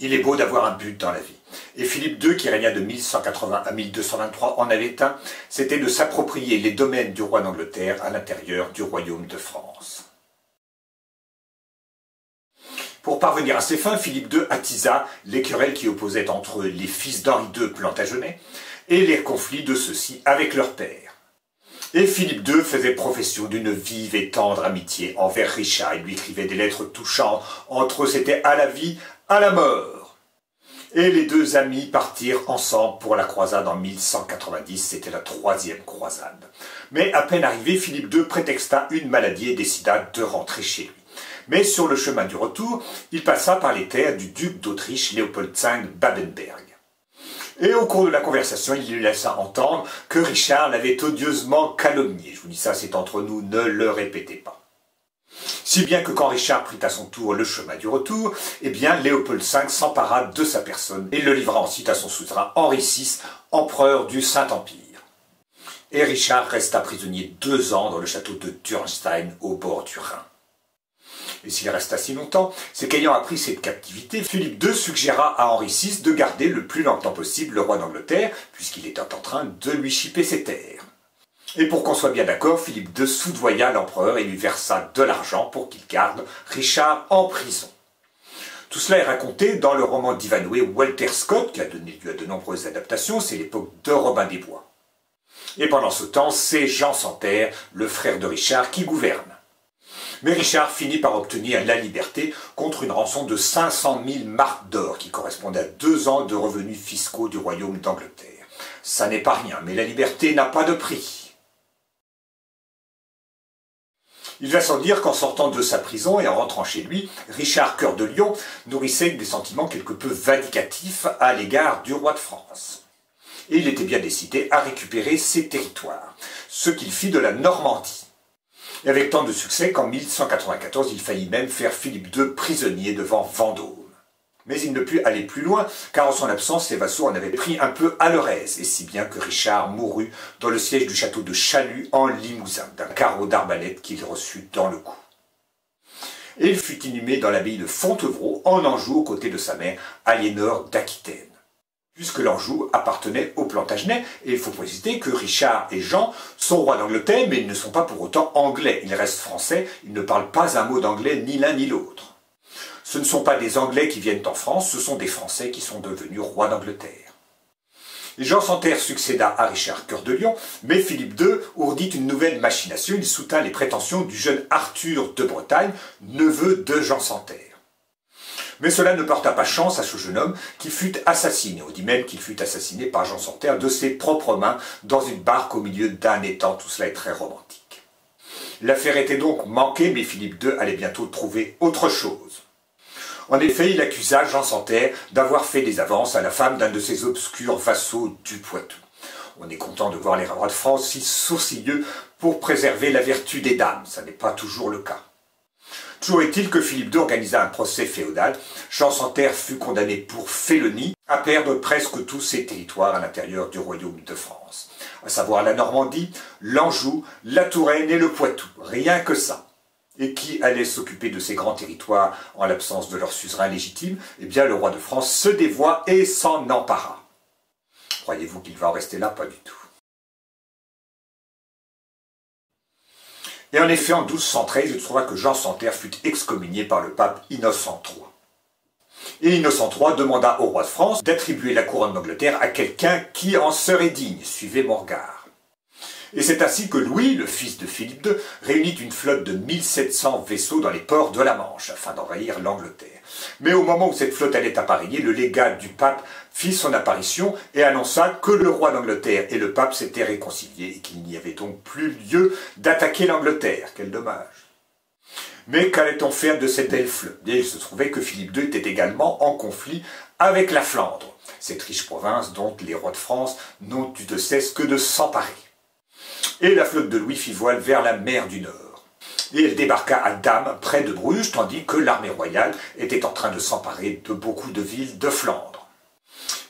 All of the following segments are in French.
Il est beau d'avoir un but dans la vie. Et Philippe II, qui régna de 1180 à 1223, en avait un, c'était de s'approprier les domaines du roi d'Angleterre à l'intérieur du royaume de France. Pour parvenir à ses fins, Philippe II attisa les querelles qui opposaient entre les fils d'Henri II Plantagenet et les conflits de ceux-ci avec leur père. Et Philippe II faisait profession d'une vive et tendre amitié envers Richard. Il lui écrivait des lettres touchantes. Entre eux, c'était à la vie, à la mort. Et les deux amis partirent ensemble pour la croisade en 1190. C'était la troisième croisade. Mais à peine arrivé, Philippe II prétexta une maladie et décida de rentrer chez lui. Mais sur le chemin du retour, il passa par les terres du duc d'Autriche, Léopold V Babenberg. Et au cours de la conversation, il lui laissa entendre que Richard l'avait odieusement calomnié. Je vous dis ça, c'est entre nous, ne le répétez pas. Si bien que quand Richard prit à son tour le chemin du retour, eh bien Léopold V s'empara de sa personne et le livra ensuite à son suzerain Henri VI, empereur du Saint-Empire. Et Richard resta prisonnier 2 ans dans le château de Dürnstein au bord du Rhin. Et s'il resta si longtemps, c'est qu'ayant appris cette captivité, Philippe II suggéra à Henri VI de garder le plus longtemps possible le roi d'Angleterre, puisqu'il était en train de lui chipper ses terres. Et pour qu'on soit bien d'accord, Philippe II soudoya l'empereur et lui versa de l'argent pour qu'il garde Richard en prison. Tout cela est raconté dans le roman d'Ivanhoe Walter Scott, qui a donné lieu à de nombreuses adaptations, c'est l'époque de Robin des Bois. Et pendant ce temps, c'est Jean Santerre, le frère de Richard, qui gouverne. Mais Richard finit par obtenir la liberté contre une rançon de 500 000 marcs d'or, qui correspondait à 2 ans de revenus fiscaux du royaume d'Angleterre. Ça n'est pas rien, mais la liberté n'a pas de prix. Il va sans dire qu'en sortant de sa prison et en rentrant chez lui, Richard Cœur de Lion nourrissait des sentiments quelque peu vindicatifs à l'égard du roi de France. Et il était bien décidé à récupérer ses territoires, ce qu'il fit de la Normandie. Et avec tant de succès qu'en 1194, il faillit même faire Philippe II prisonnier devant Vendôme. Mais il ne put aller plus loin, car en son absence, ses vassaux en avaient pris un peu à leur aise, et si bien que Richard mourut dans le siège du château de Chalus en Limousin, d'un carreau d'arbalète qu'il reçut dans le cou. Et il fut inhumé dans l'abbaye de Fontevraud, en Anjou, aux côtés de sa mère, Aliénor d'Aquitaine. Puisque l'Anjou appartenait aux Plantagenets, et il faut préciser que Richard et Jean sont rois d'Angleterre, mais ils ne sont pas pour autant anglais, ils restent français, ils ne parlent pas un mot d'anglais ni l'un ni l'autre. Ce ne sont pas des Anglais qui viennent en France, ce sont des Français qui sont devenus rois d'Angleterre. Et Jean Santerre succéda à Richard Cœur de Lion, mais Philippe II ourdit une nouvelle machination, il soutint les prétentions du jeune Arthur de Bretagne, neveu de Jean Santerre. Mais cela ne porta pas chance à ce jeune homme qui fut assassiné. On dit même qu'il fut assassiné par Jean Santerre de ses propres mains dans une barque au milieu d'un étang. Tout cela est très romantique. L'affaire était donc manquée, mais Philippe II allait bientôt trouver autre chose. En effet, il accusa Jean Santerre d'avoir fait des avances à la femme d'un de ses obscurs vassaux du Poitou. On est content de voir les rois de France si sourcilleux pour préserver la vertu des dames. Ça n'est pas toujours le cas. Toujours est-il que Philippe II organisa un procès féodal. Jean Santerre fut condamné pour félonie à perdre presque tous ses territoires à l'intérieur du royaume de France. À savoir la Normandie, l'Anjou, la Touraine et le Poitou. Rien que ça. Et qui allait s'occuper de ces grands territoires en l'absence de leur suzerain légitime? Eh bien, le roi de France se dévoua et s'en empara. Croyez-vous qu'il va en rester là? Pas du tout. Et en effet, en 1213, il trouva que Jean Santerre fut excommunié par le pape Innocent III. Et Innocent III demanda au roi de France d'attribuer la couronne d'Angleterre à quelqu'un qui en serait digne. Suivez mon regard. Et c'est ainsi que Louis, le fils de Philippe II, réunit une flotte de 1700 vaisseaux dans les ports de la Manche, afin d'envahir l'Angleterre. Mais au moment où cette flotte allait appareiller, le légat du pape fit son apparition et annonça que le roi d'Angleterre et le pape s'étaient réconciliés et qu'il n'y avait donc plus lieu d'attaquer l'Angleterre. Quel dommage! Mais qu'allait-on faire de cette belle flotte? Il se trouvait que Philippe II était également en conflit avec la Flandre, cette riche province dont les rois de France n'ont eu de cesse que de s'emparer. Et la flotte de Louis fit voile vers la mer du Nord. Et elle débarqua à Dame, près de Bruges, tandis que l'armée royale était en train de s'emparer de beaucoup de villes de Flandre.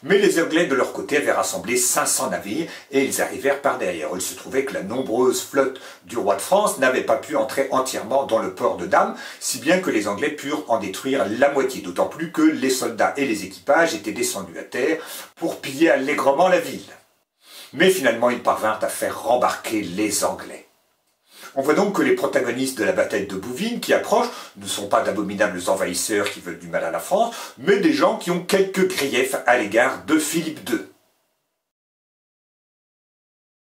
Mais les Anglais, de leur côté, avaient rassemblé 500 navires et ils arrivèrent par derrière. Il se trouvait que la nombreuse flotte du roi de France n'avait pas pu entrer entièrement dans le port de Damme, si bien que les Anglais purent en détruire la moitié, d'autant plus que les soldats et les équipages étaient descendus à terre pour piller allègrement la ville. Mais finalement, ils parvinrent à faire rembarquer les Anglais. On voit donc que les protagonistes de la bataille de Bouvines qui approchent ne sont pas d'abominables envahisseurs qui veulent du mal à la France, mais des gens qui ont quelques griefs à l'égard de Philippe II.